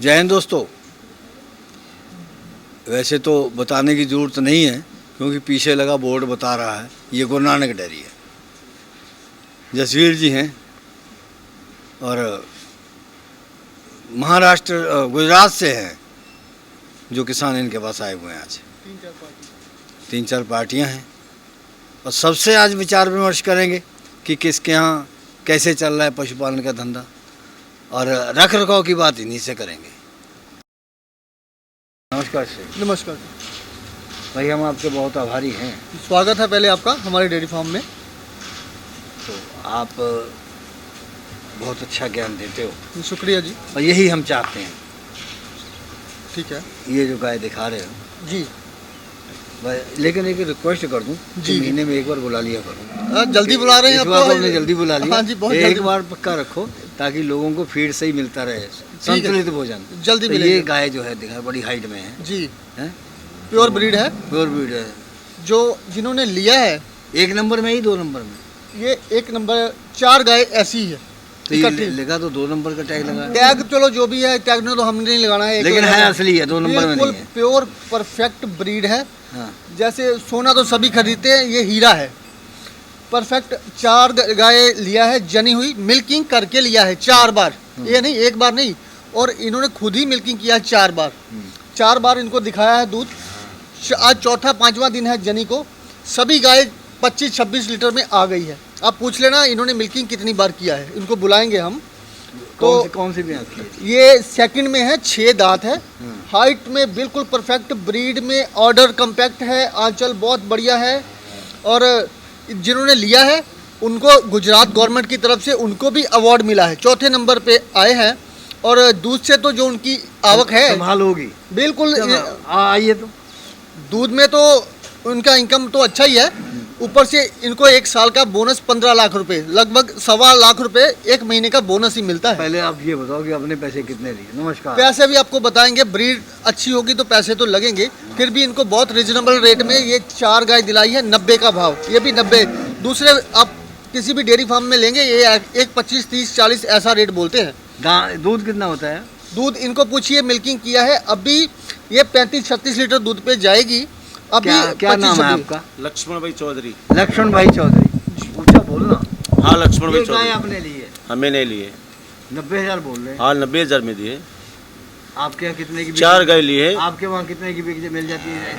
जय हिंद दोस्तों। वैसे तो बताने की ज़रूरत नहीं है क्योंकि पीछे लगा बोर्ड बता रहा है ये गुरु नानक डेयरी है। जसवीर जी हैं और महाराष्ट्र गुजरात से हैं जो किसान इनके पास आए हुए हैं। आज तीन चार पार्टियां हैं और सबसे आज विचार विमर्श करेंगे कि किसके यहाँ कैसे चल रहा है पशुपालन का धंधा और रख रखाव की बात इन्हीं से करेंगे। नमस्कार सर। नमस्कार भाई, हम आपके बहुत आभारी हैं। स्वागत है पहले आपका हमारे डेयरी फार्म में। तो आप बहुत अच्छा ज्ञान देते हो, शुक्रिया जी। और यही हम चाहते हैं। ठीक है ये जो गाय दिखा रहे हो जी, लेकिन एक रिक्वेस्ट कर दूं जी, महीने में एक बार बुला लिया करो। जल्दी बुला रहे हैं इस बार तो हमने जल्दी बुला लिया। हाँ जी, बहुत एक जल्दी। बार पक्का रखो ताकि लोगों को फीड सही मिलता रहे, संतुलित भोजन। जल्दी तो मिलेगी। ये गाय जो है दिखा बड़ी हाइट में है जी, हैं? प्योर ब्रीड है। प्योर ब्रीड है। जो जिन्होंने लिया है एक नंबर में ही 2 नंबर में ये 1 नंबर 4 गाय ऐसी ही है। तो ये लगा तो 2 नंबर का टैग लगा है। टैग चलो जो भी है, टैग ने तो हमने नहीं लगाना है, लेकिन है असली है, 2 नंबर में नहीं है। प्योर परफेक्ट ब्रीड है। हाँ। जैसे सोना तो सभी खरीदते हैं, ये हीरा है। परफेक्ट 4 गाय लिया है, जनी हुई मिल्किंग करके लिया है 4 बार, ये नहीं 1 बार नहीं। और इन्होंने खुद ही मिल्किंग किया है 4 बार। 4 बार इनको दिखाया है दूध। आज चौथा 5वां दिन है जनी को। सभी गाय 25-26 लीटर में आ गई है। आप पूछ लेना इन्होंने मिल्किंग कितनी बार किया है, इनको बुलाएंगे हम। तो कौन सी ब्याज की है? ये सेकंड में है, 6 दांत है। हाइट में बिल्कुल परफेक्ट, ब्रीड में ऑर्डर कम्पैक्ट है, आंचल बहुत बढ़िया है। और जिन्होंने लिया है उनको गुजरात गवर्नमेंट की तरफ से उनको भी अवार्ड मिला है, 4थे नंबर पे आए हैं। और दूध से तो जो उनकी आवक है संभाल होगी बिल्कुल। आइए तो दूध में तो उनका इनकम तो अच्छा ही है। ऊपर से इनको 1 साल का बोनस 15 लाख रुपए, लगभग 1.25 लाख रुपए 1 महीने का बोनस ही मिलता है। पहले आप ये बताओ कि अपने पैसे कितने लिए? नमस्कार। पैसे भी आपको बताएंगे, ब्रीड अच्छी होगी तो पैसे तो लगेंगे। फिर भी इनको बहुत रिजनेबल रेट में ये 4 गाय दिलाई है, 90 का भाव। ये भी 90। दूसरे आप किसी भी डेयरी फार्म में लेंगे ये 1 25 30 40 ऐसा रेट बोलते हैं। दूध कितना होता है? दूध इनको पूछिए, मिल्किंग किया है अभी ये 35-36 लीटर दूध पे जाएगी अभी। क्या नाम है आपका? लक्ष्मण भाई चौधरी। लक्ष्मण भाई चौधरी। ऊंचा बोलना। हाँ, लक्ष्मण भाई ये गाय चौधरी। आपने ली है? हमें नहीं लिए। 90,000 बोल रहे हैं। हाँ, 90,000 में दिए। आपके यहाँ कितने की 4 गाय लिए। आपके वहाँ कितने की मिल जाती है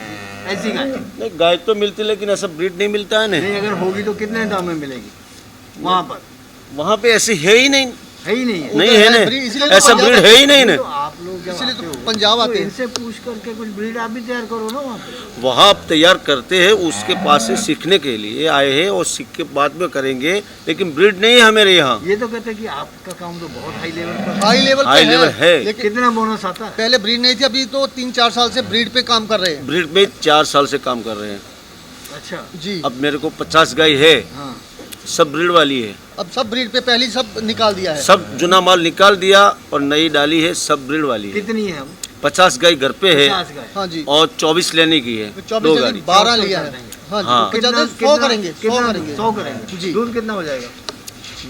ऐसी गाय? नहीं, गाय तो मिलती लेकिन ऐसा ब्रीड नहीं मिलता है। नहीं, अगर होगी तो कितने दाम में मिलेगी वहाँ पर? वहाँ पे ऐसी है ही नहीं। है ही नहीं है। नहीं है इसलिए ना, ऐसा ब्रीड है ही नहीं ना। तो आप लोग जब इसलिए आते तो हो, पंजाब आते तो हैं। इनसे पूछ करके कुछ ब्रीड आप भी तैयार करो ना वहाँ पे। वहाँ आप तैयार करते हैं, उसके पास से सीखने के लिए आए हैं और सीख के बाद में करेंगे, लेकिन ब्रीड नहीं है हमारे यहाँ। ये तो कहते हैं कि आपका काम तो बहुत हाई लेवल पर हाई लेवल हाई लेवल है। लेकिन कितना बोनस आता है? पहले ब्रीड नहीं थी, अभी तो 3-4 साल से ब्रीड पे काम कर रहे हैं। ब्रीड में 4 साल से काम कर रहे हैं। अच्छा जी। अब मेरे को 50 गाय है, हाँ। सब ब्रीड वाली है। अब सब ब्रीड पे पहले सब निकाल दिया है। सब जुना माल निकाल दिया और नई डाली है, सब ब्रीड वाली है। कितनी है अब? 50 गाय घर पे है 50 गाय। हाँ जी। और 24 लेने की है। 24 2 नहीं, गाड़ी। 12 लिया है। हाँ जी। हाँ। 100 करेंगे, 100 करेंगे। 100 करेंगे जी। दूध कितना हो जाएगा?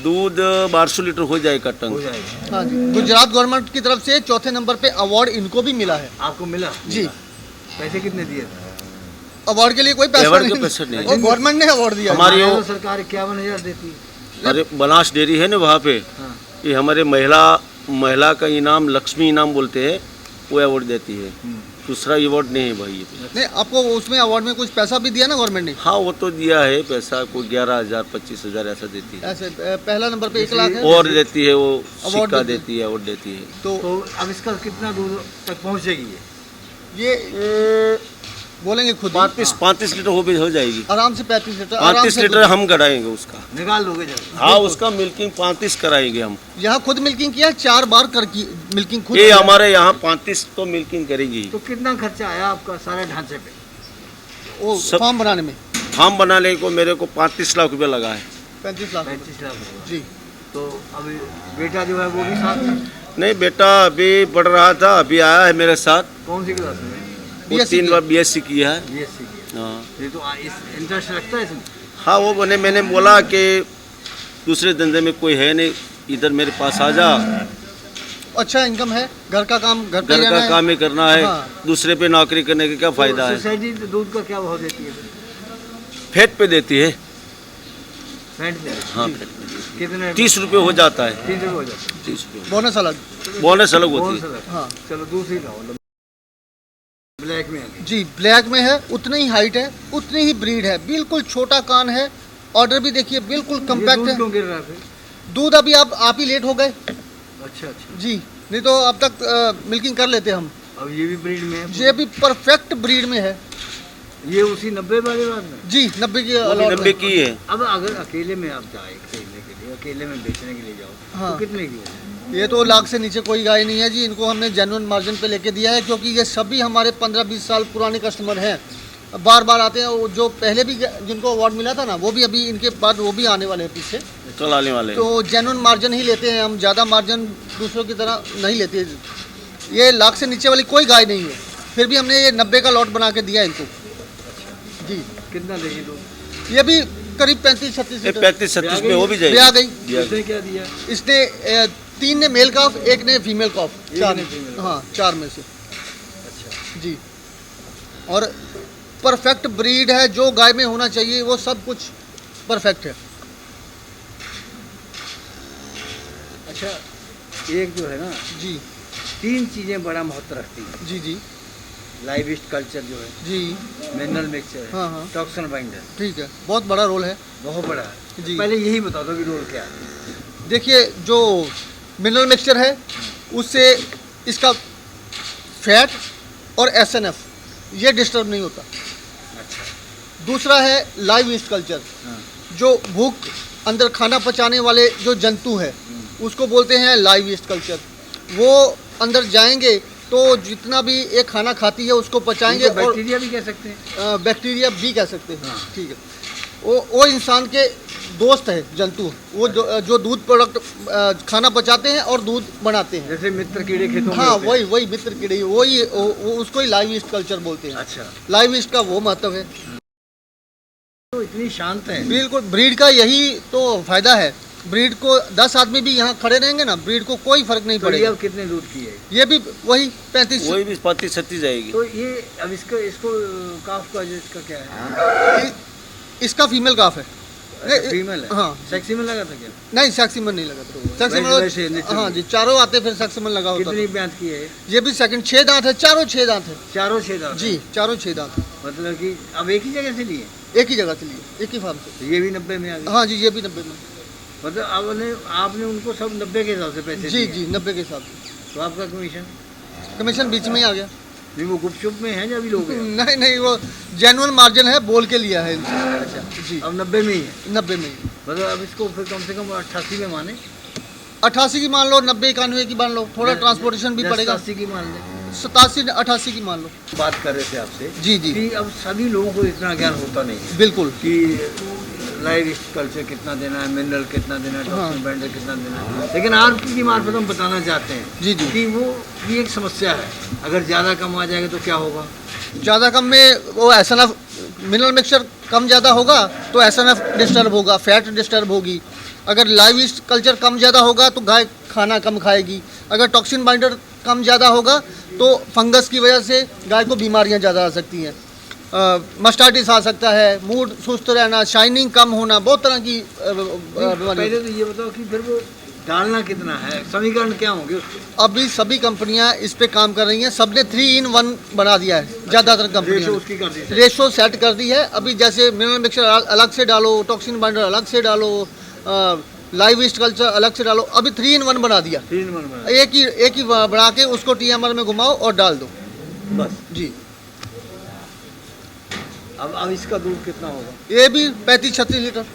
दूध 1200 लीटर हो जाएगा हो टन। जाएगा। हाँ जी। गुजरात गवर्नमेंट की तरफ से 4थे नंबर पे अवार्ड इनको भी मिला है। आपको मिला? जी। पैसे कितने दिए थे? अवार्ड के लिए कोई पैसा अवार्ड नहीं, का पैसा नहीं। और गवर्नमेंट ने अवार्ड दिया है। हमारी हमारे वो- तो सरकार 51,000 देती है। अरे बनास डेयरी है ना वहाँ पे, हाँ। ये हमारे महिला का इनाम लक्ष्मी इनाम बोलते हैं, वो अवार्ड देती है। दूसरा अवार्ड नहीं है भाई ये। नहीं, आपको उसमें अवार्ड में कुछ पैसा भी दिया ना गवर्नमेंट ने? हाँ, वो तो दिया है पैसा, कोई 11,000 25,000 ऐसा देती है। ऐसे पहला नंबर पे 1 लाख है। और देती है, वो अवार्ड सिक्का देती है। देती है, अवार्ड देती है। तो अब इसका कितना दूर तक पहुँचेगी ये? ये बोलेंगे खुद ही। 35 लीटर हो जाएगी। आराम से 35 लीटर। आराम 35 से लीटर हम कराएंगे उसका। निकाल दोगे जल्दी? हाँ, उसका मिल्किंग 35 कराएंगे हम। यहाँ खुद मिल्किंग किया 4 बार कर की मिल्किंग खुद ये किया। हमारे यहाँ 35 तो मिल्किंग करेगी। तो कितना खर्चा आया आपका सारे ढांचे पे? वो सब- फार्म बनाने में फार्म बनाने को मेरे को 35 लाख रुपया लगा है। 35 लाख। 35 लाख रुपए। जी। तो अभी बेटा जो है वो भी साथ में? नहीं, बेटा अभी पढ़ रहा था, अभी आया है मेरे साथ। कौन सी क्लास में? वो BSc 3 बार BSc किया है। BSc किया। हाँ। ये तो इस इंटरेस्ट रखता है इसमें? हाँ, वो मैंने बोला कि दूसरे धंधे में कोई है नहीं, इधर मेरे पास आ जा, अच्छा इनकम है, घर का काम घर पे घर रहना का है। काम ही करना है, हाँ। दूसरे पे नौकरी करने का क्या फायदा है। सोसाइटी दूध का क्या भाव देती है? फैट पे देती है। फैट पे हाँ, फैट पे देती कितने? है। 30 रुपये हो जाता है। 3 रुपये हो जाता 30 रुपये बोनस अलग। बोनस अलग होती है। है। कौन सा? हाँ चलो दूसरी लाओ, ब्लैक में आ गई। जी, ब्लैक में है, उतनी ही हाइट है, उतनी ही ब्रीड है, बिल्कुल छोटा कान है, ऑर्डर भी देखिए बिल्कुल ये कम्पैक्ट दूध है। क्यों गिर रहा है फिर? दूध अभी आप ही लेट हो गए अच्छा अच्छा। जी, नहीं तो अब तक मिल्किंग कर लेते हम। अब ये भी ब्रीड में है? ये भी परफेक्ट ब्रीड में है ये उसी 90 वाली बात में? जी, 90 की वो भी अलॉट 90 में। की है। अब अगर अकेले में आप जाए खरीदने के लिए, अकेले में बेचने के लिए जाओ, हाँ। तो कितने की है? ये तो लाख से नीचे कोई गाय नहीं है जी, इनको हमने जेन्युइन मार्जिन पे लेके दिया है, क्योंकि ये सभी हमारे 15-20 साल पुराने कस्टमर हैं, बार बार आते हैं। वो जो पहले भी जिनको अवार्ड मिला था ना, वो भी अभी इनके बाद वो भी आने वाले हैं पीछे। चलाने वाले। तो जेन्युइन मार्जिन ही लेते हैं हम, ज़्यादा मार्जिन दूसरों की तरह नहीं लेते। ये लाख से नीचे वाली कोई गाय नहीं है, फिर भी हमने ये 90 का लॉट बना के दिया इनको जी। कितना देगी दूध? ये भी करीब 35-36 लीटर 35-36 में हो भी भी आ जाएगी। गई। दिया इसने क्या दिया? इसने 3 ने मेल काफ, एक ने फीमेल काफ, एक 4 ने female calf। हाँ 4 में से अच्छा। जी। और परफेक्ट ब्रीड है, जो गाय में होना चाहिए वो सब कुछ परफेक्ट है। अच्छा, एक जो है ना, जी 3 चीज़ें बड़ा महत्व रखती हैं। जी जी लाइविस्ट कल्चर जो है, जी मिनरल मिक्सचर है, हाँ हाँ टॉक्सन बाइंडर, ठीक है, बहुत बड़ा रोल है। बहुत बड़ा है। जी। पहले यही बता दो कि रोल क्या है। देखिए, जो मिनरल मिक्सचर है उससे इसका फैट और एसएनएफ ये डिस्टर्ब नहीं होता। अच्छा। दूसरा है लाइव ईस्ट कल्चर, हाँ। जो भूख अंदर खाना पचाने वाले जो जंतु है उसको बोलते हैं लाइव ईस्ट कल्चर। वो अंदर जाएंगे तो जितना भी एक खाना खाती है उसको पचाएंगे, इनको और बैक्टीरिया भी कह सकते हैं। बैक्टीरिया भी कह सकते हैं। हाँ। ठीक है, वो इंसान के दोस्त है जंतु, वो जो दूध प्रोडक्ट खाना पचाते हैं और दूध बनाते हैं। जैसे मित्र कीड़े खेतों में हाँ, होते हैं। वही मित्र कीड़े, वही वो उसको ही लाइव ईस्ट कल्चर बोलते हैं। अच्छा, लाइव ईस्ट का वो महत्व है। तो इतनी शांत है। बिल्कुल, ब्रीड का यही तो फायदा है। ब्रीड को 10 आदमी भी यहाँ खड़े रहेंगे ना, ब्रीड को कोई फर्क नहीं तो ये पड़ेगा। अब कितने दूध की है? ये भी वही 35 वही भी 35-36 जाएगी। तो ये अब इसको काफ का इसका क्या है? इसका फीमेल काफ है। फीमेल है? हाँ। सेक्सी में लगा था क्या? नहीं, सेक्सीमन नहीं लगा था। वैसे सेक्सीमन natural। हाँ जी, चारों आते फिर सेक्सीमन लगा होता कितनी था। ब्यांत की है? ये भी सेकंड 6 दांत है, चारों 6 दांत है चारों 6 दांत? जी, चारों 6 दांत है। मतलब कि अब एक ही जगह से लिए? एक ही जगह से लिए, एक ही फार्म से। तो ये भी 90 में आ गया? हाँ जी, ये भी 90 में। मतलब आपने उनको सब 90 के हिसाब से पैसे जी दिए? जी, 90 के हिसाब से। तो आपका कमीशन? कमीशन बीच में ही आ गया। नहीं, वो गुपचुप में है या अभी लोग हैं? नहीं नहीं, वो जेन्युइन मार्जिन है, बोल के लिया है इनसे। अच्छा जी, अब 90 में ही है। 90 में ही। मतलब अब इसको फिर कम से कम 88 में माने? 88 की मान लो, 90-91 की मान लो, थोड़ा ट्रांसपोर्टेशन भी पड़ेगा। 80 की मान लें। 87-88 की मान लो। बात कर रहे थे आपसे जी जी, कि अब सभी लोगों को इतना ज्ञान होता नहीं है बिल्कुल। कि लाइव कल्चर कितना देना है, मिनरल कितना देना है, हाँ। टॉक्सिन बाइंडर कितना देना है। लेकिन आपकी मार्फत हम बताना चाहते हैं जी जी, कि वो भी एक समस्या है। अगर ज़्यादा कम आ जाएगा तो क्या होगा? ज़्यादा कम में वो एसएनएफ मिनरल मिक्सचर कम ज़्यादा होगा तो एसएनएफ डिस्टर्ब होगा, फैट डिस्टर्ब होगी। अगर लाइव ईस्ट कल्चर कम ज़्यादा होगा तो गाय खाना कम खाएगी। अगर टॉक्सिन बाइंडर कम ज़्यादा होगा तो फंगस की वजह से गाय को बीमारियां ज़्यादा आ सकती हैं। मस्टाइटिस आ सकता है, मूड सुस्त रहना, शाइनिंग कम होना, बहुत तरह की बीमारी। पहले तो ये बताओ कि फिर वो डालना कितना है, समीकरण क्या होंगे उसके? अभी सभी कंपनियां इस पे काम कर रही हैं, सबने 3-in-1 बना दिया है। ज़्यादातर रेशो कंपनियां उसकी कर दी है। रेशो सेट कर दी है। अभी जैसे मिनरल मिक्सचर अलग से डालो, टॉक्सिन बाइंडर अलग से डालो, लाइव ईस्ट कल्चर अलग से डालो। अभी 3-in-1 बना दिया। 3 बना एक ही बना के उसको टीएमआर में घुमाओ और डाल दो। बस। जी, अब इसका दूध कितना होगा? ये भी 35-36 लीटर।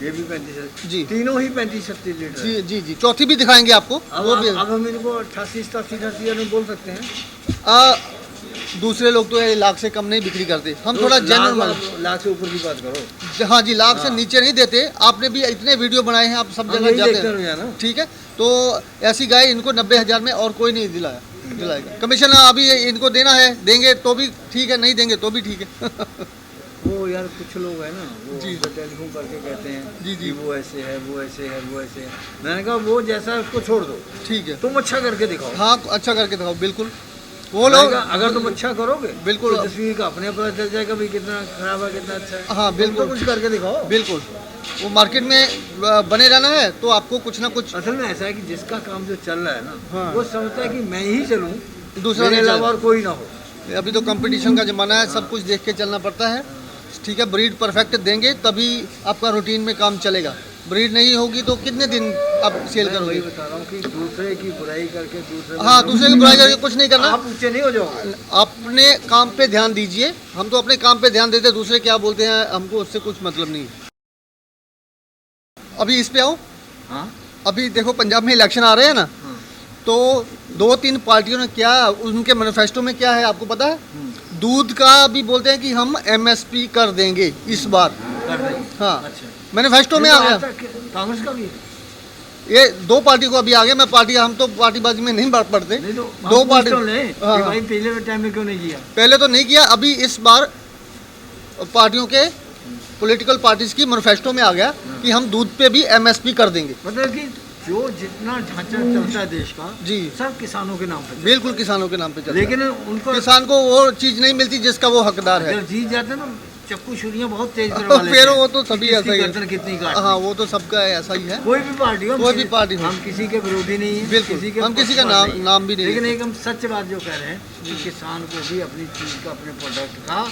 ये भी 35 जी तीनों ही 35-36 लीटर है। जी जी जी, चौथी भी दिखाएंगे आपको। अब वो भी अब हम इनको 88-87 में बोल सकते हैं? दूसरे लोग तो ये लाख से कम नहीं बिक्री करते, हम थोड़ा जेन्युइन। लाख से ऊपर की बात करो। हाँ जी, लाख से हाँ। नीचे नहीं देते। आपने भी इतने वीडियो बनाए हैं, आप सब हम जगह यही जाते देखते हैं, रहे हैं ना। ठीक है। तो ऐसी गाय इनको 90,000 में और कोई नहीं दिलाएगा। कमीशन अभी इनको देना है, देंगे तो भी ठीक है, नहीं देंगे तो भी ठीक है। वो यार कुछ लोग है ना, वो जी। हमको टेलीफोन करके कहते हैं जी, जी। कि वो ऐसे है, वो ऐसे है, वो ऐसे है। मैंने कहा वो जैसा है उसको छोड़ दो, ठीक है। तुम अच्छा करके दिखाओ। हाँ, अच्छा करके दिखाओ, बिल्कुल। वो मैंने लोग कहा, अगर तुम अच्छा करोगे बिल्कुल। तो तस्वीर का अपने पता चल जाएगा भाई कितना खराब है कितना अच्छा है। हाँ, तुम बिल्कुल। तो कुछ करके दिखाओ। बिल्कुल, वो मार्केट में बने रहना है तो आपको कुछ ना कुछ असल में ऐसा है कि जिसका काम जो चल रहा है ना, हाँ। वो समझता है कि मैं ही चलूं, दूसरा मेरे नहीं अलावा चलेगा। और कोई ना हो। अभी तो कंपटीशन का ज़माना है, सब कुछ देख के चलना पड़ता है। ठीक है, ब्रीड परफेक्ट देंगे तभी आपका रूटीन में काम चलेगा। ब्रीड नहीं होगी तो कितने दिन आप सेल मैं वही करोगे? बता रहा हूँ कि दूसरे की बुराई करके दूसरे हाँ, दूसरे की बुराई करके कुछ नहीं करना। आप ऊंचे नहीं हो जाओगे। अपने काम पे ध्यान दीजिए। हम तो अपने काम पे ध्यान देते हैं, दूसरे क्या बोलते हैं हमको उससे कुछ मतलब नहीं है। अभी इस पे आओ। हाँ अभी देखो पंजाब में इलेक्शन आ रहे हैं ना, हाँ। तो 2-3 पार्टियों ने क्या, उनके मैनिफेस्टो में क्या है आपको पता है? दूध का भी बोलते हैं कि हम एमएसपी कर देंगे इस बार। कर देंगे। हाँ, अच्छा। मैनिफेस्टो में आ गया। कांग्रेस का भी है। ये 2 पार्टी को अभी आ गया। मैं पार्टी, हम तो पार्टीबाजी में नहीं पढ़ते। नहीं तो 2 पार्टी हाँ, हाँ, भाई पिछले टाइम में क्यों नहीं किया? पहले तो नहीं किया, अभी इस बार पार्टियों के पॉलिटिकल पार्टीज की मैनिफेस्टो में आ गया कि हम दूध पे भी एमएसपी कर देंगे। मतलब कि जो जितना ढांचा चलता है देश का, जी। सब किसानों के नाम पे चलता बिल्कुल किसानों के नाम पे है। चलता है। लेकिन उनको किसान को वो चीज नहीं मिलती जिसका वो हकदार है। जब जीत जाते हैं ना, चक्कू छुरियां बहुत तेज करवा लेते फिर हैं वो तो सभी कि ऐसा ही किसकी गर्दन है। कितनी काट हाँ, वो तो सबका ऐसा ही है। कोई भी पार्टी हो, कोई भी पार्टी हो। हम किसी के विरोधी नहीं है, बिल्कुल, हम किसी का पक्षपात नहीं है। नाम भी नहीं लेकिन लेते। एक हम सच बात जो कह रहे हैं कि किसान को भी अपनी चीज का, अपने प्रोडक्ट का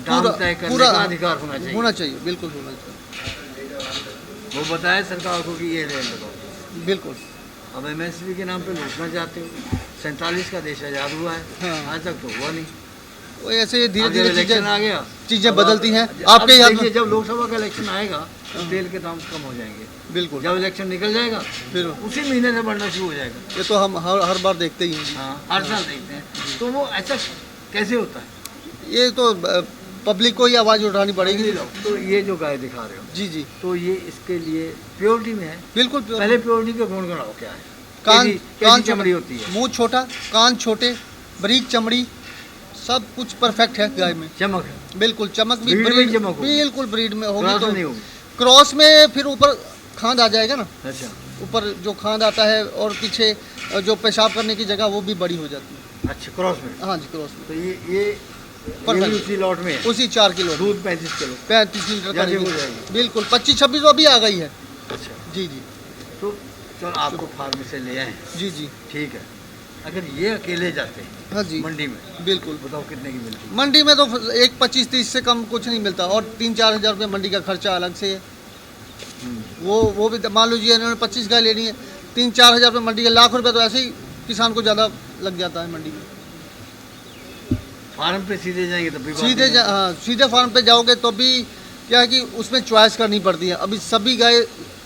दाम पूरा तय करने पूरा का अधिकार होना चाहिए। होना चाहिए, बिल्कुल होना चाहिए, वो बताए सरकार को कि ये रेट लगाओ। बिल्कुल। अब एमएसपी के नाम पे लूटना चाहते हो। 47 का देश आज़ाद हुआ है, हाँ। आज तक तो हुआ नहीं। वो ऐसे धीरे अब धीरे जब इलेक्शन आ गया, चीजें अब बदलती हैं। अब आपके ही हाथ में। देखिए, जब लोकसभा का इलेक्शन आएगा तो तेल के दाम कम हो जाएंगे। बिल्कुल। जब इलेक्शन निकल जाएगा फिर उसी महीने से बढ़ना शुरू हो जाएगा। ये तो हम हर बार देखते ही हैं। हाँ, हर साल देखते हैं। तो वो ऐसा कैसे होता है? ये तो पब्लिक को ही आवाज उठानी पड़ेगी। तो ये जो गाय दिखा रहे हो, जी जी, तो ये इसके लिए प्योरिटी में है। बिल्कुल। पहले प्योरिटी के गुण गणाओ क्या है? कान कैसी चमड़ी होती है? मुंह छोटा, कान छोटे, बारीक चमड़ी, सब कुछ परफेक्ट है गाय में। चमक है। बिल्कुल, चमक भी ब्रीड में चमक होगी। बिल्कुल ब्रीड में होगी। क्रॉस तो नहीं होगी। क्रॉस में फिर ऊपर खांद आ जाएगा ना, अच्छा ऊपर जो खांद आता है, और पीछे जो पेशाब करने की जगह वो भी बड़ी हो जाती है। अच्छा, क्रॉस में। हाँ जी, क्रॉस में तो ये Perfect। भी उसी लॉट में है। उसी 4 किलो दूध 35 किलो। 35 लीटर जाके करेगी। हो जाएगी। बिल्कुल 25-26 तो अभी आ गई है। अच्छा, जी जी तो चलो आपको फार्म से ले आए, जी जी। ठीक है। अगर ये अकेले जाते हैं हाँ जी, मंडी में, बिल्कुल। बताओ कितने की मिलती है? मंडी में तो एक 25-30 से कम कुछ नहीं मिलता, और 3-4 हज़ार रुपये मंडी का खर्चा अलग से है। वो भी मान लीजिए इन्होंने 25 गाय लेनी है, 3-4 हज़ार रुपये मंडी का, लाख रुपये तो ऐसे ही किसान को ज़्यादा लग जाता है मंडी में। फार्म पे सीधे जाएंगे तो भी बात सीधे नहीं है। हाँ, सीधे फार्म पे जाओगे तो भी क्या है कि उसमें चॉइस करनी पड़ती है। अभी सभी गाय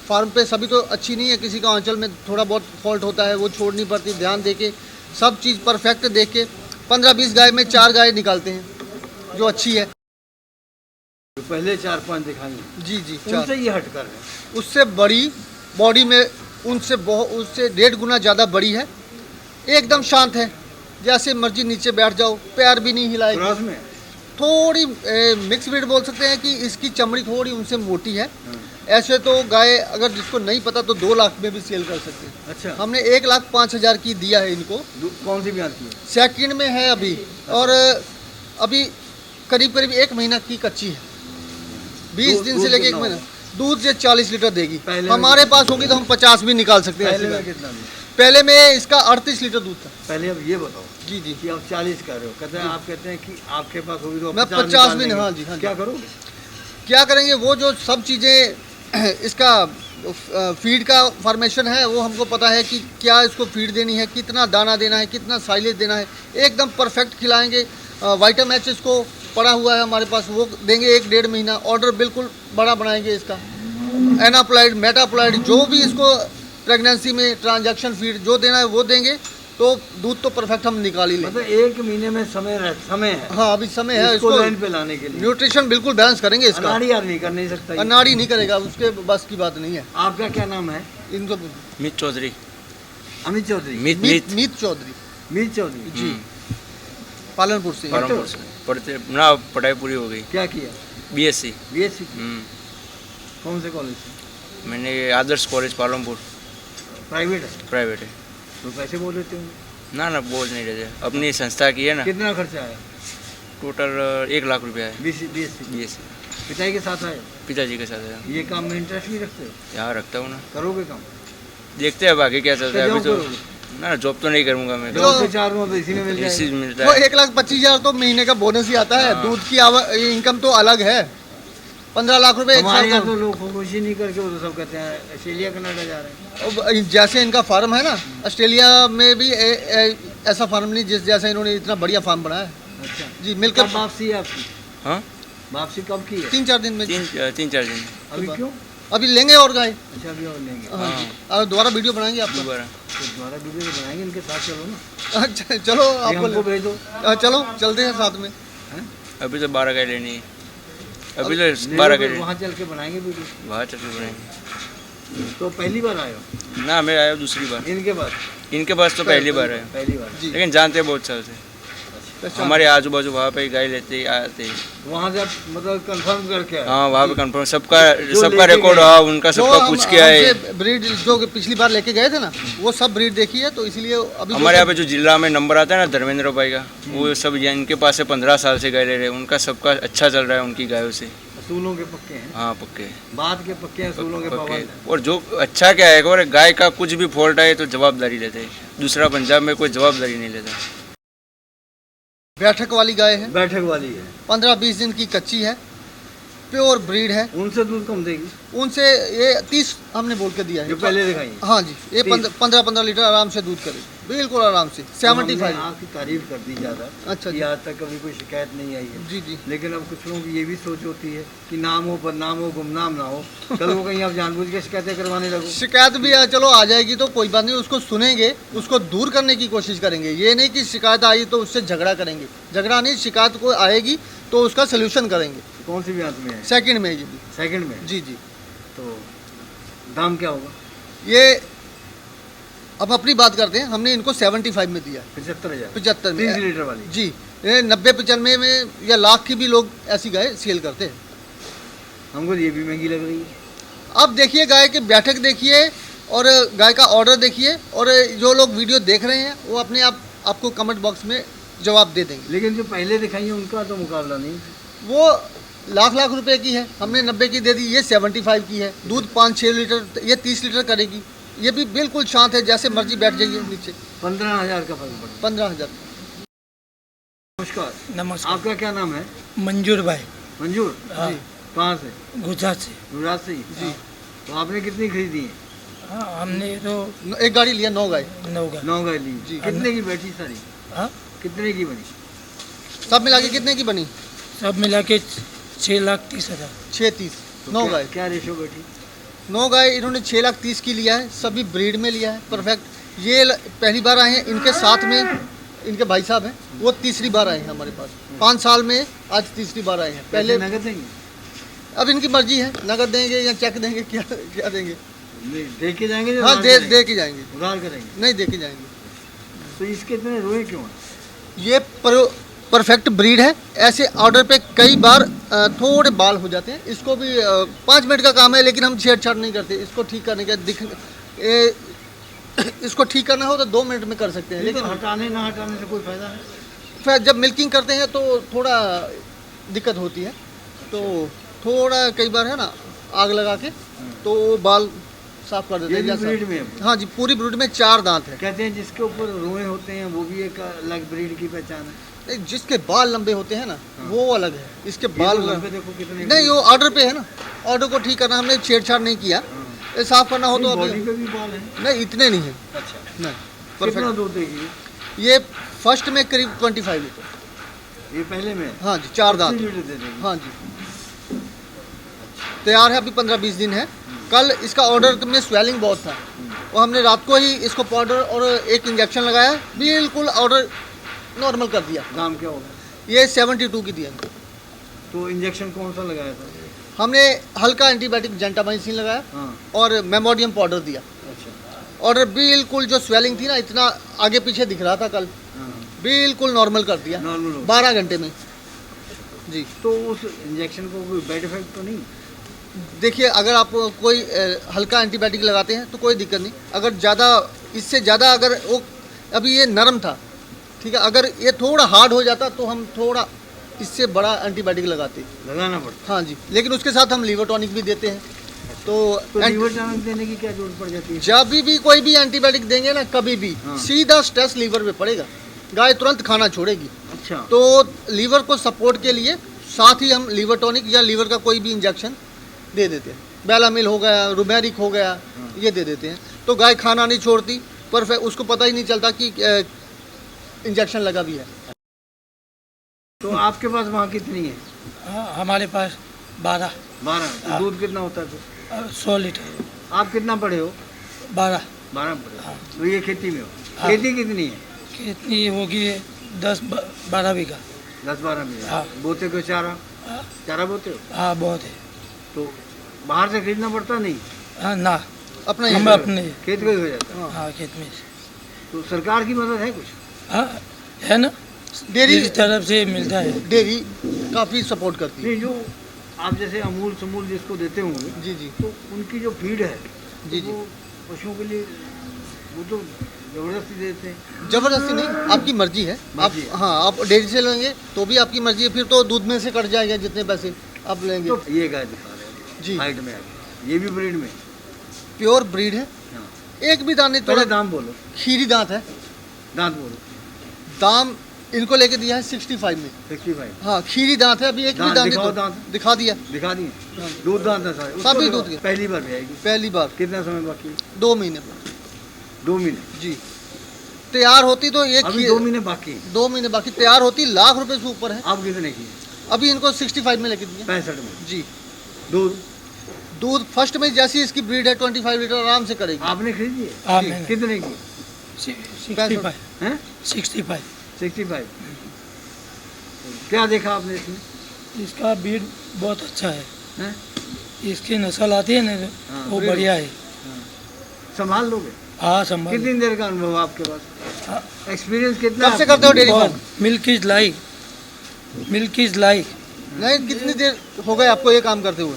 फार्म पे सभी तो अच्छी नहीं है, किसी का आंचल में थोड़ा बहुत फॉल्ट होता है, वो छोड़नी पड़ती है। ध्यान दे के सब चीज़ परफेक्ट देख के 15-20 गाय में 4 गाय निकालते हैं जो अच्छी है। तो पहले 4-5 दिखाएंगे, जी जी, 4। उनसे ये हट कर है। उससे बड़ी बॉडी में, उससे 1.5 गुना ज़्यादा बड़ी है, एकदम शांत है, जैसे मर्जी नीचे बैठ जाओ, पैर भी नहीं हिलाएगी। क्रॉस में थोड़ी मिक्स ब्रीड बोल सकते हैं कि इसकी चमड़ी थोड़ी उनसे मोटी है। ऐसे तो गाय अगर जिसको नहीं पता तो 2 लाख में भी सेल कर सकते हैं। अच्छा, हमने 1,05,000 की दिया है इनको। कौन सी ब्याज की है? सेकंड में है अभी, और अभी करीब करीब 1 महीना की कच्ची है। 20 दिन से दूध लेके 1 कितना महीना दूध से 40 लीटर देगी। पहले में हमारे पास होगी तो हम 50 भी निकाल सकते हैं। पहले ऐसी में बात। कितना दी? पहले में इसका 38 लीटर दूध था। पहले अब ये बताओ जी जी, कि आप 40 कर रहे हो, कहते हैं आप कहते हैं कि आपके पास होगी तो मैं 50 भी हाँ जी, हाँ जी। क्या करोगे? क्या करेंगे, वो जो सब चीज़ें इसका फीड का फॉर्मेशन है वो हमको पता है कि क्या इसको फीड देनी है, कितना दाना देना है, कितना साइलेज देना है, एकदम परफेक्ट खिलाएंगे। वाइटामैक्स इसको पड़ा हुआ है हमारे पास, वो देंगे 1-1.5 महीना। ऑर्डर बिल्कुल बड़ा बनाएंगे इसका। एनाप्लाइड, मेटाप्लाइड, जो भी इसको प्रेगनेंसी में ट्रांजैक्शन फीड जो देना है वो देंगे, तो दूध तो परफेक्ट हम निकाल ही लेंगे। मतलब 1 महीने में समय है हाँ, अभी समय है इसको इसको लाइन पे लाने के लिए। न्यूट्रिशन बिल्कुल बैलेंस करेंगे इसका। अनाड़ी आदमी कर नहीं सकता ये। अनाड़ी नहीं करेगा, उसके बस की बात नहीं है। आपका क्या नाम है? इनको मीत चौधरी। अमित चौधरी। मीत मीत मीत चौधरी मीत चौधरी जी। पालनपुर से पालनपुर से पढ़ते ना, पढ़ाई पूरी हो गई। क्या किया? BSc। BSc कौन से कॉलेज से? मैंने आदर्श कॉलेज पालनपुर, प्राइवेट है? प्राइवेट है। तो पैसे बोल देते होंगे? ना ना, बोल नहीं रहे थे, अपनी संस्था की है ना। कितना खर्चा आया? टोटल 1 लाख रुपया है। BSc पिताजी के साथ आए? पिताजी के साथ है। ये काम में इंटरेस्ट भी रखते हो? यहाँ रखता हूँ ना, करोगे काम? देखते हैं अब आगे क्या चलता है। अभी तो करोगे? ना जॉब तो नहीं करूँगा मैं, जो- 2 से 4 में तो इसी में मिल इसी जाएगा। में मिलता वो है। 1,25,000 तो महीने का बोनस ही आता है। हाँ। दूध की इनकम तो अलग है। 15 लाख रुपए एक हमारे साल यहाँ का। तो लोग खुदकुशी नहीं करके वो तो सब कहते हैं ऑस्ट्रेलिया कनाडा जा रहे हैं। अब जैसे इनका फार्म है ना, ऑस्ट्रेलिया में भी ऐसा फार्म नहीं जिस जैसा इन्होंने इतना बढ़िया फार्म बनाया है अच्छा, जी। मिलकर कब वापसी है आपकी? हाँ, वापसी कब की है? 3-4 दिन में। 3-4 दिन अभी क्यों? अभी लेंगे और गाय। अच्छा, अभी और लेंगे। हाँ जी। और दोबारा वीडियो बनाएंगे आपको। दोबारा। तो दोबारा वीडियो तो बनाएंगे, इनके साथ चलो ना। अच्छा, चलो ये आपको हमको भेज दो। चलो चलते हैं साथ में। अभी तो 12 गाय लेनी है। अभी तो ले 12 लो, गाय वहाँ चल के बनाएंगे वीडियो। वहाँ चल के बनाएंगे। तो पहली बार आए हो? ना, मैं आया हूँ दूसरी बार। इनके बाद इनके पास तो पहली बार है, पहली बार। जी। लेकिन जानते हैं बहुत साल से। पहचान- हमारे आजू बाजू वहाँ पे गाय लेते ही आते ही। वहाँ से आप मतलब कंफर्म करके आए? हाँ, वहाँ पे कंफर्म सबका लेके रिकॉर्ड, गए। हाँ, उनका जो सबका पूछ के आए। ब्रीड जो पिछली बार लेके गए थे ना, वो सब ब्रीड देखी है, तो इसीलिए अभी हमारे यहाँ पे जो जिला में नंबर आता है ना, धर्मेंद्र भाई का, वो सब इनके पास से 15 साल से गाय ले रहे हैं। उनका सबका अच्छा चल रहा है उनकी गायों से। असूलों के पक्के हैं, हाँ, पक्के बात के पक्के हैं, असूलों के पक्के। पाबंद हैं। और जो अच्छा क्या है, और गाय का कुछ भी फॉल्ट आए तो जवाबदारी लेते हैं। दूसरा पंजाब में कोई जवाबदारी नहीं लेता। बैठक वाली गाय है, बैठक वाली है, 15-20 दिन की कच्ची है, प्योर ब्रीड है। उनसे दूध कम देगी उनसे ये 30 हमने बोल के दिया जो है। पहले दिखाई। हाँ जी, ये 30। 15-15 लीटर आराम से दूध करेगी, बिल्कुल आराम से। 75। आपकी तारीफ कर दी ज़्यादा। अच्छा जी। आज तक कभी कोई शिकायत नहीं आई है। जी जी। लेकिन अब कुछ लोगों की ये भी सोच होती है कि नाम हो, बदनाम हो, गुमनाम ना हो, कल को कहीं आप जानबूझ के शिकायतें करवाने लगो। शिकायत भी चलो आ जाएगी तो कोई बात नहीं, उसको सुनेंगे, उसको दूर करने की कोशिश करेंगे। ये नहीं कि शिकायत आई तो उससे झगड़ा करेंगे। झगड़ा नहीं, शिकायत को आएगी तो उसका सलूशन करेंगे। कौन सी ब्याज में है? सेकंड में ये भी। सेकंड में। जी जी। तो दाम क्या होगा? ये अब अपनी बात करते हैं। हमने इनको 75 में दिया, 75,000 75 में। 30 लीटर वाली। जी, ये 90-95 में या लाख की भी लोग ऐसी गाय सेल करते हैं। हमको ये भी महंगी लग रही है। अब देखिए, गाय की बैठक देखिए और गाय का ऑर्डर देखिए, और जो लोग वीडियो देख रहे हैं वो अपने आप आपको कमेंट बॉक्स में जवाब दे देंगे। लेकिन जो पहले दिखाई है उनका तो मुकाबला नहीं। वो लाख रुपए की है, हमने 90 की दे दी। ये 75 की है, दूध 5-6 लीटर, ये 30 लीटर करेगी। ये भी बिल्कुल शांत है, जैसे मर्जी बैठ जाइए नीचे। 15,000 का फर्क पड़ा। 15,000। नमस्कार, नमस्कार। आपका क्या नाम है? मंजूर भाई। मंजूर हाँ। जी। कहाँ से? गुजरात से। गुजरात से ही? जी। तो आपने कितनी खरीदी है? हाँ, हमने तो एक गाड़ी लिया, 9 गाय। 9 गाय। 9 गाय ली जी। कितने की बैठी सारी? हाँ, कितने की बनी? सब मिला के कितने की बनी? सब मिला के 6,30,000। 6-30। तो 9 क्या- गाय। क्या रेशो बैठी? 9 गाय इन्होंने 6,30,000 की लिया है। सभी ब्रीड में लिया है, परफेक्ट। ये पहली बार आए हैं। इनके साथ में इनके भाई साहब हैं, वो तीसरी बार आए हैं हमारे पास। 5 साल में आज तीसरी बार आए हैं। पहले पहले नगद देंगे? अब इनकी मर्जी है, नगद देंगे या चेक देंगे, क्या क्या देंगे। नहीं, दे के जाएंगे या हाँ, उधार दे करेंगे? दे के जाएंगे। उधार करेंगे। नहीं, दे के जाएंगे। तो इसके इतने रोए क्यों हैं? ये परफेक्ट ब्रीड है। ऐसे ऑर्डर पे कई बार थोड़े बाल हो जाते हैं। इसको भी 5 मिनट का काम है, लेकिन हम छेड़छाड़ नहीं करते। इसको ठीक करने का इसको ठीक करना हो तो 2 मिनट में कर सकते हैं। लेकिन लेकिन हटाने ना हटाने से कोई फायदा है? फिर जब मिल्किंग करते हैं तो थोड़ा दिक्कत होती है। तो थोड़ा कई बार है ना, आग लगा के तो बाल साफ कर देते ये हैं। भी जैसा- ब्रीड में है? हाँ जी, पूरी ब्रीड में 4 दांत है। कहते हैं जिसके ऊपर रोए होते हैं वो भी एक अलग ब्रीड की पहचान है। नहीं, जिसके बाल लंबे होते हैं ना, वो अलग है। इसके ये बाल तो लंबे देखो कितने। नहीं, वो ऑर्डर पे है ना, ऑर्डर को ठीक करना। हमने छेड़छाड़ नहीं किया। ये साफ करना हो तो बॉडी अभी पे भी बाल है? नहीं, इतने नहीं है। अच्छा। नहीं, कितना परफेक्ट। दूध देगी? ये फर्स्ट में करीब 25 लीटर। ये पहले में है? हाँ जी, 4 दांत। 25 लीटर दे देगी? हाँ जी, तैयार है। अभी 15-20 दिन है। कल इसका ऑर्डर में स्वेलिंग बहुत था, और हमने रात को ही इसको पाउडर और एक इंजेक्शन लगाया, बिल्कुल ऑर्डर नॉर्मल कर दिया। दाम क्या होगा? ये 72 की दिया। तो इंजेक्शन कौन सा लगाया था? हमने हल्का एंटीबायोटिक जेंटामाइसिन लगाया हाँ। और मेमोडियम पाउडर दिया। अच्छा। ऑर्डर बिल्कुल, जो स्वेलिंग थी ना, इतना आगे पीछे दिख रहा था कल, हाँ। बिल्कुल नॉर्मल कर दिया, नॉर्मल हो 12 घंटे में जी। तो उस इंजेक्शन को कोई साइड इफेक्ट तो नहीं? देखिए अगर आप कोई हल्का एंटीबायोटिक लगाते हैं तो कोई दिक्कत नहीं, अगर ज़्यादा इससे ज़्यादा अगर वो अभी ये नरम था, ठीक है, अगर ये थोड़ा हार्ड हो जाता तो हम थोड़ा इससे बड़ा एंटीबायोटिक लगाते। लगाना पड़ता हाँ जी, लेकिन उसके साथ हम लीवर टॉनिक भी देते हैं। तो तो लीवर टॉनिक देने की क्या जरूरत पड़ जाती है? जब भी कोई भी एंटीबायोटिक देंगे ना, कभी भी हाँ। सीधा स्ट्रेस लीवर पे पड़ेगा, गाय तुरंत खाना छोड़ेगी। अच्छा, तो लीवर को सपोर्ट के लिए साथ ही हम लीवर टॉनिक या लीवर का कोई भी इंजेक्शन दे देते हैं। बेलामिल हो गया, रुबेरिक हो गया, ये दे देते हैं। तो गाय खाना नहीं छोड़ती, पर फिर उसको पता ही नहीं चलता कि इंजेक्शन लगा भी है। तो आपके पास वहाँ कितनी है? हाँ, हमारे पास 12 12। तो हाँ। दूध कितना होता है फिर? 100 लीटर। आप कितना पढ़े हो? 12। 12 पढ़े हाँ। तो ये खेती में हो? हाँ। खेती कितनी है? कितनी होगी? 10-12 बीघा। 10-12 में। हाँ। बोते को चारा? हाँ, चारा बोते हो? हाँ बहुत है। तो बाहर से खरीदना पड़ता नहीं? हाँ ना, अपना ही हम है। अपने खेत को ही हो जाता है। हाँ खेत में। तो सरकार की मदद है कुछ? हाँ है ना, डेयरी इस तरफ से मिलता है। डेयरी काफ़ी सपोर्ट करती है। नहीं, जो आप जैसे अमूल समूल जिसको देते होंगे, जी जी तो उनकी जो फीड है जी जी। वो पशुओं के लिए वो तो जबरदस्ती देते हैं। जबरदस्ती नहीं, आपकी मर्जी है। आप मर्जी है। हाँ, आप डेयरी से लेंगे तो भी आपकी मर्जी है, फिर तो दूध में से कट जाएगा जितने पैसे आप लेंगे। तो ये गाय दिखा रहे हैं जी। हाइट में आगे, ये भी ब्रीड में? प्योर ब्रीड है, हाँ। एक भी दाने थोड़ा थोड़ा दाम बोलो, खीरी दांत है। दांत बोलो। दाम इनको लेके दिया है 65 में। 65 हाँ, खीरी दांत है, अभी एक भी दांत दाने दिखाओ, तो दांत। दिखा दिया दिखा दिए? हाँ। दूध दांत है सारे? उसको सभी दिखाओ। दूध के। पहली बार भी आएगी? पहली बार। कितना समय बाकी? 2 महीने पर 2 महीने? जी। तैयार होती तो एक अभी 2 महीने बाकी है। 2 महीने बाकी, तैयार होती लाख रुपए से ऊपर है। आप कितने की? अभी इनको 65 में लेके दिए 65 में। जी। दूध दूध फर्स्ट में जैसी इसकी ब्रीड है 25 लीटर आराम से करेगी। आपने खरीदी है? हाँ जी। मैंने कितने की? 65। हैं? 65। 65। क्या देखा आपने इसमें? इसका बीड बहुत अच्छा है, हैं? इसकी नस्ल आती है ना, हाँ, वो breed। बढ़िया है। संभाल लोगे? हाँ संभाल। कितनी देर का अनुभव है आपके पास? हाँ, एक्सपीरियंस कितना कब से है करते हो dairy farm? Milk is like, milk is like. नहीं, कितनी देर हो गए आपको ये काम करते हुए?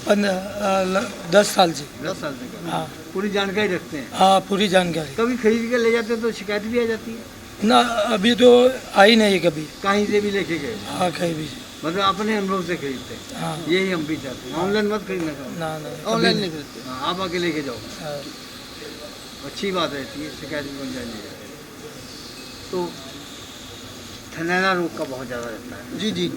10 साल से। 10 साल से कर? हाँ पूरी जानकारी रखते हैं? हाँ पूरी जानकारी। कभी खरीद के ले जाते तो शिकायत भी आ जाती है? ना अभी तो आई नहीं कभी। कहीं से भी लेके गए? हाँ कहीं भी। मतलब अपने अनुभव से खरीदते हैं? हाँ यही हम भी चाहते हैं। ऑनलाइन मत खरीदना करो। ना ना ऑनलाइन कभी नहीं खरीदते। हाँ, आप आके लेके जाओ, हाँ, अच्छी बात रहती है, शिकायत भी बन जाएगी। तो थनैला रोग का बहुत ज़्यादा रहता है, जी जी।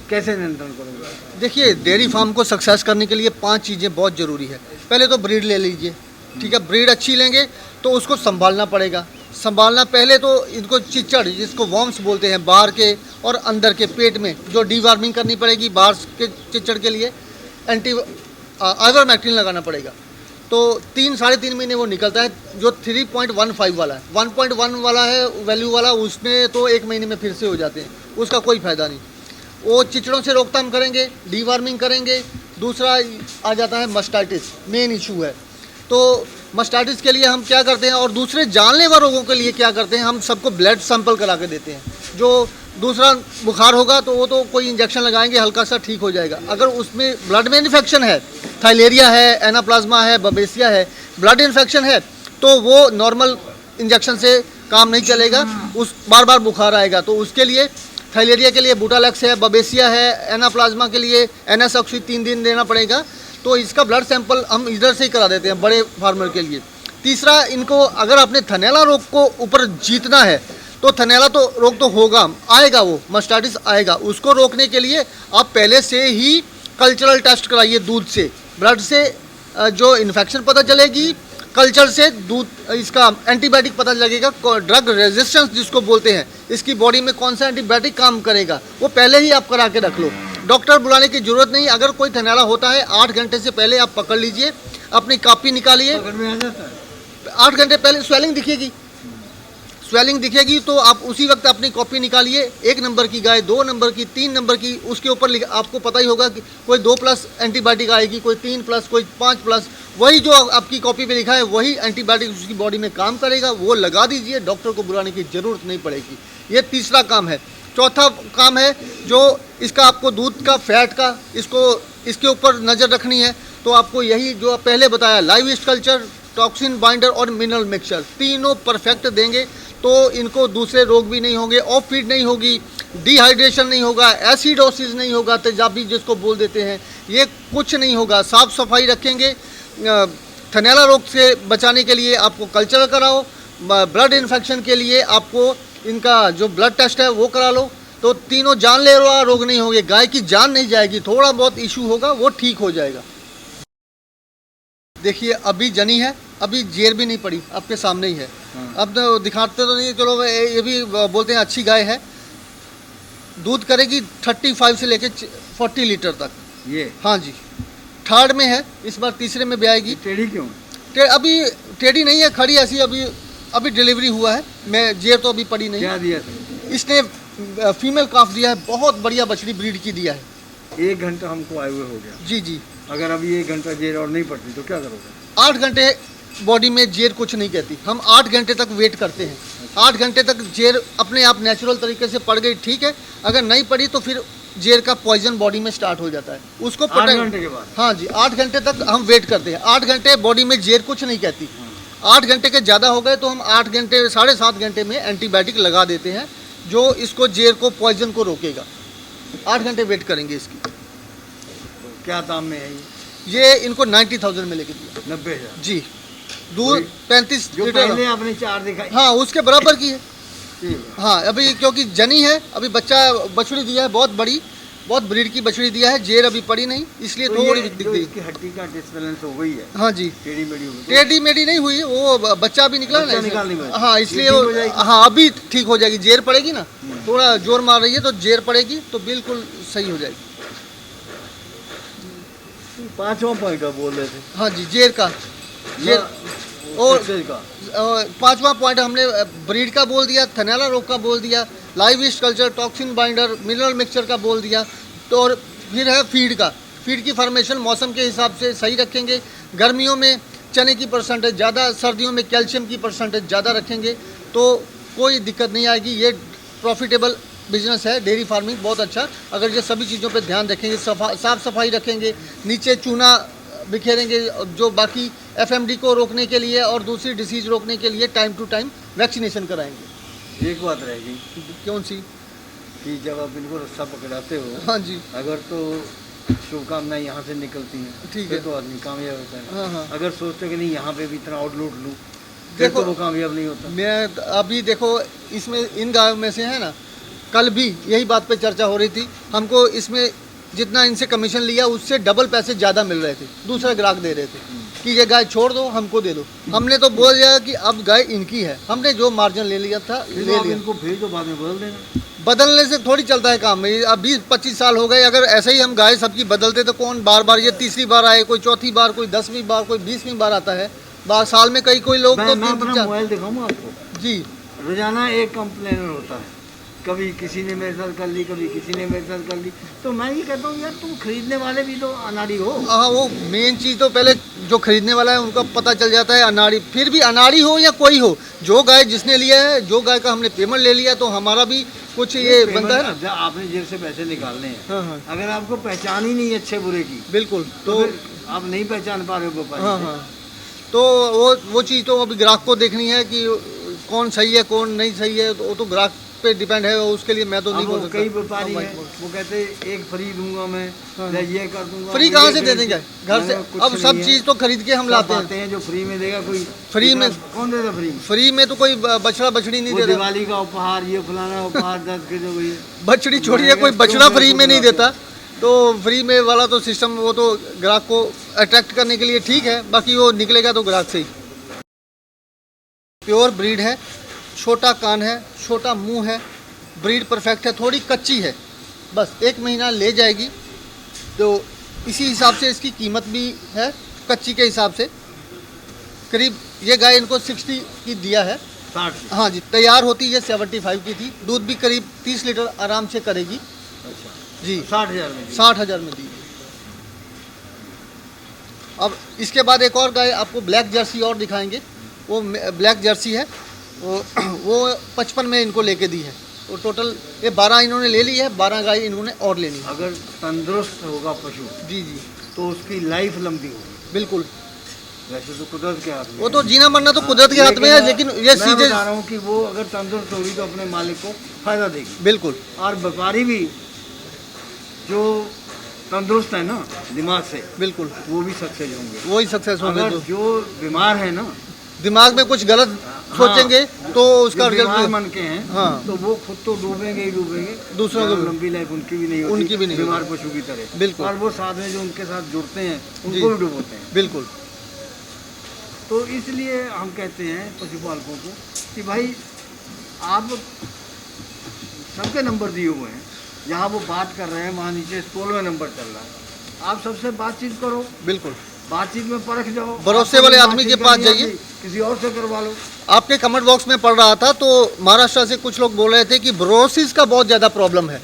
कैसे नियंत्रण करोगे? देखिए, डेयरी फार्म को सक्सेस करने के लिए 5 चीज़ें बहुत ज़रूरी है। पहले तो ब्रीड ले लीजिए, ठीक है। ब्रीड अच्छी लेंगे तो उसको संभालना पड़ेगा। संभालना पहले तो इनको चिचड़, जिसको वॉर्म्स बोलते हैं, बाहर के और अंदर के पेट में जो डीवार्मिंग करनी पड़ेगी, बाहर के चिचड़ के लिए एंटी आइवरमेक्टिन लगाना पड़ेगा। तो 3-3.5 महीने वो निकलता है। जो 3.15 वाला है, 1.1 वाला है वैल्यू वाला, उसमें तो 1 महीने में फिर से हो जाते हैं, उसका कोई फ़ायदा नहीं। वो चिचड़ों से रोकथाम करेंगे, डीवार्मिंग करेंगे। दूसरा आ जाता है मस्टाइटिस, मेन इशू है। तो मस्टाइटिस के लिए हम क्या करते हैं, और दूसरे जानलेवा रोगों के लिए क्या करते हैं, हम सबको ब्लड सैंपल करा के देते हैं। जो दूसरा बुखार होगा तो वो तो कोई इंजेक्शन लगाएंगे, हल्का सा ठीक हो जाएगा। अगर उसमें ब्लड में इन्फेक्शन है, थाइलेरिया है, एनाप्लाज्मा है, बबेसिया है, ब्लड इन्फेक्शन है, तो वो नॉर्मल इंजेक्शन से काम नहीं चलेगा, उस बार बार बुखार आएगा। तो उसके लिए थाइलेरिया के लिए बुटालेक्स है, बबेसिया है, एनाप्लाज्मा के लिए एनासॉक्सी 3 दिन देना पड़ेगा। तो इसका ब्लड सैंपल हम इधर से ही करा देते हैं बड़े फार्मर के लिए। तीसरा, इनको अगर आपने थनैला रोग को ऊपर जीतना है तो थनैला तो रोग तो होगा, आएगा, वो मस्टाइटिस आएगा। उसको रोकने के लिए आप पहले से ही कल्चरल टेस्ट कराइए दूध से, ब्लड से जो इन्फेक्शन पता चलेगी, कल्चर से दूध इसका एंटीबायोटिक पता लगेगा, ड्रग रेजिस्टेंस जिसको बोलते हैं, इसकी बॉडी में कौन सा एंटीबायोटिक काम करेगा, वो पहले ही आप करा के रख लो। डॉक्टर बुलाने की जरूरत नहीं। अगर कोई थनैला होता है 8 घंटे से पहले आप पकड़ लीजिए, अपनी कॉपी निकालिए। पकड़ में आ जाता है? 8 घंटे पहले स्वेलिंग दिखेगी, स्वेलिंग दिखेगी तो आप उसी वक्त अपनी कॉपी निकालिए, 1 नंबर की गाय, 2 नंबर की, 3 नंबर की, उसके ऊपर आपको पता ही होगा कि कोई 2+ एंटीबायोटिक आएगी, कोई 3+, कोई 5+, वही जो आपकी कॉपी पे लिखा है वही एंटीबायोटिक उसकी बॉडी में काम करेगा, वो लगा दीजिए, डॉक्टर को बुलाने की ज़रूरत नहीं पड़ेगी। ये तीसरा काम है। चौथा काम है जो इसका आपको दूध का, फैट का, इसके ऊपर नज़र रखनी है, तो आपको यही जो पहले बताया, live east culture, toxin binder और मिनरल मिक्सचर, तीनों परफेक्ट देंगे तो इनको दूसरे रोग भी नहीं होंगे, ऑफ फीड नहीं होगी, डिहाइड्रेशन नहीं होगा, एसिडोसिस नहीं होगा, तेजाबी जिसको बोल देते हैं, ये कुछ नहीं होगा। साफ़ सफाई रखेंगे। थनैला रोग से बचाने के लिए आपको कल्चर कराओ, ब्लड इन्फेक्शन के लिए आपको इनका जो ब्लड टेस्ट है वो करा लो, तो तीनों जानलेवा रोग नहीं होंगे। गाय की जान नहीं जाएगी, थोड़ा बहुत इशू होगा वो ठीक हो जाएगा। देखिए अभी जनी है, अभी जेर भी नहीं पड़ी, आपके सामने ही है। अब तो दिखाते तो नहीं, चलो ये भी बोलते हैं अच्छी गाय है। दूध करेगी 35 से लेके 40 लीटर तक। ये हाँ जी, थर्ड में है, इस बार तीसरे में भी आएगी। टेढ़ी क्यों? अभी टेढ़ी नहीं है, खड़ी ऐसी, अभी डिलीवरी हुआ है। मैं जेर तो अभी पड़ी नहीं। क्या दिया था? इसने फीमेल काफ दिया है, बहुत बढ़िया बछड़ी ब्रीड की दिया है। 1 घंटा हमको आए हुए हो गया। जी जी। अगर अभी 1 घंटा जेर और नहीं पड़ती तो क्या करोगे? 8 घंटे बॉडी में जेर कुछ नहीं कहती, हम 8 घंटे तक वेट करते हैं। 8 घंटे तक जेर अपने आप नेचुरल तरीके से पड़ गई, ठीक है। अगर नहीं पड़ी तो फिर जेर का पॉइजन बॉडी में स्टार्ट हो जाता है, उसको 8 घंटे के बाद? हाँ जी, 8 घंटे तक हम वेट करते हैं। 8 घंटे बॉडी में जेर कुछ नहीं कहती। 8 घंटे के ज़्यादा हो गए तो हम 8 घंटे, 7.5 घंटे में एंटीबायोटिक लगा देते हैं जो इसको जेर को, पॉइजन को रोकेगा। 8 घंटे वेट करेंगे इसकी। क्या दाम में है ये इनको 90,000 में लेके दिया। 90,000 जी। दूध 35 जो लीटर। पहले आपने 4 दिखाई? हाँ, उसके बराबर की है। ठीक है। हाँ, अभी क्योंकि जनी है, अभी बछड़ी दिया है, बहुत बड़ी, बहुत ब्रीड की बछड़ी दिया है, जेर अभी पड़ी नहीं, इसलिए तो थोड़ी ये दिख जो गई। इसकी हड्डी का डिसबैलेंस हो गई है, हाँ जी, टेढ़ी मेढ़ी हो गई, टेढ़ी मेढ़ी नहीं हुई, वो बच्चा भी निकला बच्चा ना इसमें। निकालने में। हाँ, इसलिए ये ठीक हो जाएगी? हाँ अभी ठीक हो जाएगी। जेर पड़ेगी ना, थोड़ा जोर मार रही है तो जेर पड़ेगी तो बिल्कुल सही हो जाएगी। 5वां पॉइंट का बोल रहे थे। हाँ जी, जेर का, जेर और सक्सेस का। 5वां पॉइंट हमने ब्रीड का बोल दिया, थनैला रोग का बोल दिया, live east culture, toxin binder, mineral mixture का बोल दिया। तो और फिर है फीड का। फीड की फॉर्मेशन मौसम के हिसाब से सही रखेंगे। गर्मियों में चने की परसेंटेज ज़्यादा, सर्दियों में कैल्शियम की परसेंटेज ज़्यादा रखेंगे तो कोई दिक्कत नहीं आएगी। ये प्रॉफिटेबल बिजनेस है, डेयरी फार्मिंग बहुत अच्छा। अगर ये सभी चीज़ों पे ध्यान रखेंगे, साफ़ सफाई रखेंगे, नीचे चूना बिखेरेंगे, जो बाकी एफएमडी को रोकने के लिए और दूसरी डिसीज़ रोकने के लिए टाइम टू टाइम वैक्सीनेशन कराएंगे। एक बात रहेगी कौन सी? कि जब आप इनको रस्सा पकड़ाते हो, हाँ जी, अगर तो शुभकामनाएं यहाँ से निकलती हैं, ठीक फिर है। तो आदमी कामयाब होता है। हाँ हाँ। अगर सोचते कि नहीं यहाँ पे भी इतना और लूट लूँ, फिर देखो, तो वो कामयाब नहीं होता। मैं अभी देखो इसमें इन गायों में से है ना, कल भी यही बात पे चर्चा हो रही थी। हमको इसमें जितना इनसे कमीशन लिया उससे डबल पैसे ज़्यादा मिल रहे थे, दूसरे ग्राहक दे रहे थे कि ये गाय छोड़ दो, हमको दे दो। हमने तो बोल दिया कि अब गाय इनकी है, हमने जो मार्जिन ले लिया था फिर ले आप लिया। इनको भेज दो, बाद में बदल देना। बदलने से थोड़ी चलता है काम। अब 20-25 साल हो गए, अगर ऐसे ही हम गाय सबकी बदलते तो कौन बार बार, ये तीसरी बार आए, कोई चौथी बार, कोई 10वीं बार, कोई 20वीं बार आता है। साल में कोई लोग तो मैं अपना 3-4 मोबाइल दिखाऊँ आपको? जी। रोजाना एक कंप्लेनर होता है, कभी किसी ने मेरे साथ कर ली, कभी किसी ने मेरे साथ कर ली। तो मैं ये कहता हूँ यार, तुम खरीदने वाले भी तो अनाड़ी हो। हाँ, वो मेन चीज़ तो पहले जो खरीदने वाला है उनको पता चल जाता है। अनाड़ी, फिर भी अनाड़ी हो या कोई हो, जो गाय जिसने लिया है, जो गाय का हमने पेमेंट ले लिया, तो हमारा भी कुछ ये बनता है ना। जब आपने जेब से पैसे निकालने हैं, हाँ हाँ, अगर आपको पहचान ही नहीं है अच्छे बुरे की, बिल्कुल। तो तो फिर आप नहीं पहचान पा रहे हो व्यापारी हाँ से। हाँ, तो वो चीज़ तो अभी ग्राहक को देखनी है कि कौन सही है कौन नहीं सही है, तो वो तो ग्राहक पे डिपेंड है, उसके लिए मैं तो नहीं अब बोल सकता। कई व्यापारी हैं, वो कहते हैं एक फ्री दूंगा मैं, हाँ। या ये कर दूंगा। फ्री वो कहाँ ये से दे देंगे घर से? कुछ अब नहीं सब है। चीज़ तो खरीद के हम सब लाते आते हैं। हैं जो फ्री में देगा कोई। फ्री में कौन देता फ्री में? फ्री में तो कोई बछड़ा बछड़ी नहीं वो देता। दिवाली का उपहार, ये फलाना उपहार 10 के जो गई। बछड़ी छोड़िए, कोई बछड़ा फ्री में नहीं देता। तो फ्री में वाला तो सिस्टम, वो तो ग्राहक को अट्रैक्ट करने के लिए ठीक है, बाकी वो निकलेगा तो ग्राहक से ही। प्योर ब्रीड है, छोटा कान है, छोटा मुंह है, ब्रीड परफेक्ट है, थोड़ी कच्ची है, बस 1 महीना ले जाएगी। तो इसी हिसाब से इसकी कीमत भी है, कच्ची के हिसाब से। करीब ये गाय इनको 60 की दिया है, 60 की। हाँ जी, तैयार होती ये 75 की थी, दूध भी करीब 30 लीटर आराम से करेगी अच्छा, जी। 60,000 में दी। 60,000 में दी। अब इसके बाद एक और गाय आपको ब्लैक जर्सी और दिखाएंगे, वो ब्लैक जर्सी है, वो 55 में इनको लेके दी है। तो टोटल ये 12 इन्होंने ले ली है, 12 गाय इन्होंने और लेनी है। अगर तंदुरुस्त होगा पशु जी जी तो उसकी लाइफ लंबी होगी। बिल्कुल, वैसे तो कुदरत के हाथ में वो तो जीना मरना तो कुदरत के हाथ में है, लेकिन ये मैं सीधे बता रहा हूँ कि वो अगर तंदुरुस्त होगी तो अपने मालिक को फायदा देगी। बिल्कुल और व्यापारी भी जो तंदुरुस्त है ना दिमाग से, बिल्कुल वो भी सक्सेस होंगे। वही सक्सेस होंगे। अगर जो बीमार है ना, दिमाग में कुछ गलत सोचेंगे तो उसका जो बीमार रिजल्ट मन के हैं, हाँ। तो वो खुद तो डूबेंगे ही डूबेंगे, दूसरों को भी। लंबी लाइफ उनकी भी नहीं होती, उनकी भी नहीं बीमार पशु की तरह। बिल्कुल। और वो साथ में जो उनके साथ जुड़ते हैं जी। उनको भी डुबोते हैं। बिल्कुल तो इसलिए हम कहते हैं पशुपालकों को कि भाई आप सबके नंबर दिए हुए हैं, जहाँ वो बात कर रहे हैं वहाँ नीचे स्कूल में नंबर चल रहा है, आप सबसे बातचीत करो, बिल्कुल बातचीत में परख जाओ। भरोसे वाले आपको आदमी के बातचीत पास करनी जाइए। आती, किसी और से करवा लो। आपके कमेंट बॉक्स में पढ़ रहा था तो महाराष्ट्र से कुछ लोग बोल रहे थे कि ब्रोसिस का बहुत ज़्यादा प्रॉब्लम है।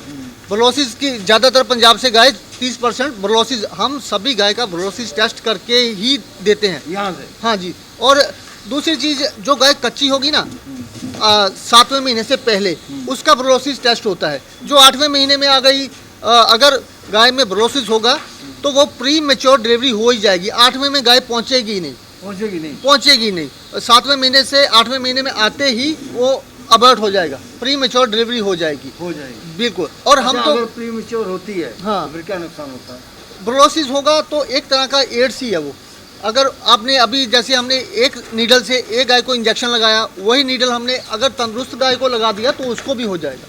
ब्रोसिस की ज़्यादातर पंजाब से गाय 30% ब्रोसिस, हम सभी गाय का ब्रोसिस टेस्ट करके ही देते हैं। यहाँ से हाँ जी। और दूसरी चीज़, जो गाय कच्ची होगी ना 7वें महीने से पहले, उसका ब्रोसिस टेस्ट होता है। जो 8वें महीने में आ गई, अगर गाय में ब्रोसिस होगा तो वो प्री मेच्योर डिलीवरी हो ही जाएगी। 8वें में गाय पहुँचेगी ही नहीं, पहुँचेगी नहीं। पहुँचेगी नहीं। 7वें महीने से 8वें महीने में आते ही वो अबर्ट हो जाएगा, प्री मेच्योर डिलीवरी हो जाएगी। हो जाएगी। बिल्कुल। और हम अच्छा, तो अगर प्रीमेच्योर होती है हाँ। तो फिर क्या नुकसान होता है? ब्रोसिस होगा तो एक तरह का एड्स ही है वो। अगर आपने अभी जैसे हमने एक नीडल से एक गाय को इंजेक्शन लगाया, वही नीडल हमने अगर तंदुरुस्त गाय को लगा दिया तो उसको भी हो जाएगा।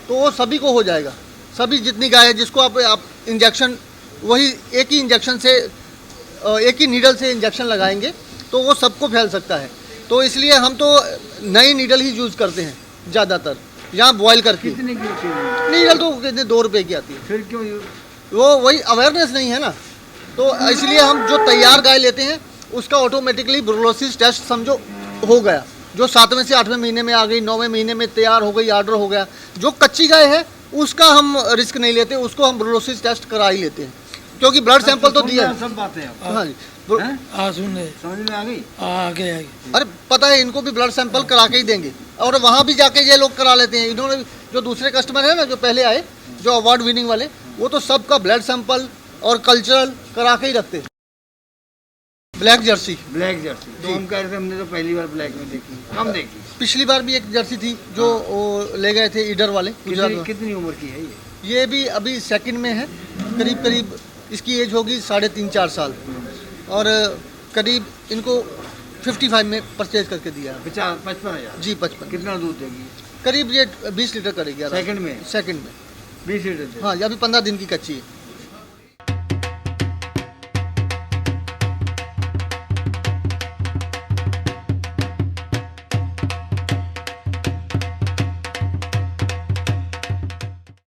तो वो सभी को हो जाएगा, सभी जितनी गाय है जिसको आप इंजेक्शन, वही एक ही इंजेक्शन से, एक ही नीडल से इंजेक्शन लगाएंगे तो वो सबको फैल सकता है। तो इसलिए हम तो नई नीडल ही यूज़ करते हैं ज़्यादातर, यहाँ बॉयल करके। कितने की होती है? नीडल तो कितने 2 रुपए की आती है। फिर क्यों वो वही अवेयरनेस नहीं है ना, तो इसलिए हम जो तैयार गाय लेते हैं उसका ऑटोमेटिकली ब्रोसिस टेस्ट समझो हो गया। जो 7वें से 8वें महीने में आ गई, 9वें महीने में तैयार हो गई, ऑर्डर हो गया। जो कच्ची गाय है उसका हम रिस्क नहीं लेते, उसको हम ब्रोसिस टेस्ट करा ही लेते हैं, क्योंकि ब्लड सैंपल तो दिया है। सब बातें हैं। हाँ जी। हैं? हाँ सुन रहे, समझ में आ गई? आगे आगे। अरे पता है, इनको भी ब्लड सैंपल करा के ही देंगे, और वहाँ भी जाके ये लोग करा लेते हैं। इन्होंने जो दूसरे कस्टमर है ना, जो पहले आए, जो अवार्ड विनिंग वाले, वो तो सबका ब्लड सैंपल और कल्चरल करा के ही रखते हैं। ब्लैक जर्सी, ब्लैक जर्सी तो जी। हम कह रहे थे, हमने तो पहली बार ब्लैक में देखी, कम देखी। पिछली बार भी एक जर्सी थी जो वो ले गए थे ईडर वाले गुजरात में। कितनी उम्र की है ये? ये भी अभी सेकंड में है, करीब करीब इसकी एज होगी 3.5-4 साल, और करीब इनको 55 में परचेज करके दिया है। 55,000। जी 55। कितना दूध देगी? करीब ये 20 लीटर करेगी। सेकंड में? सेकंड में 20 लीटर देगी। हाँ, ये अभी 15 दिन की कच्ची है।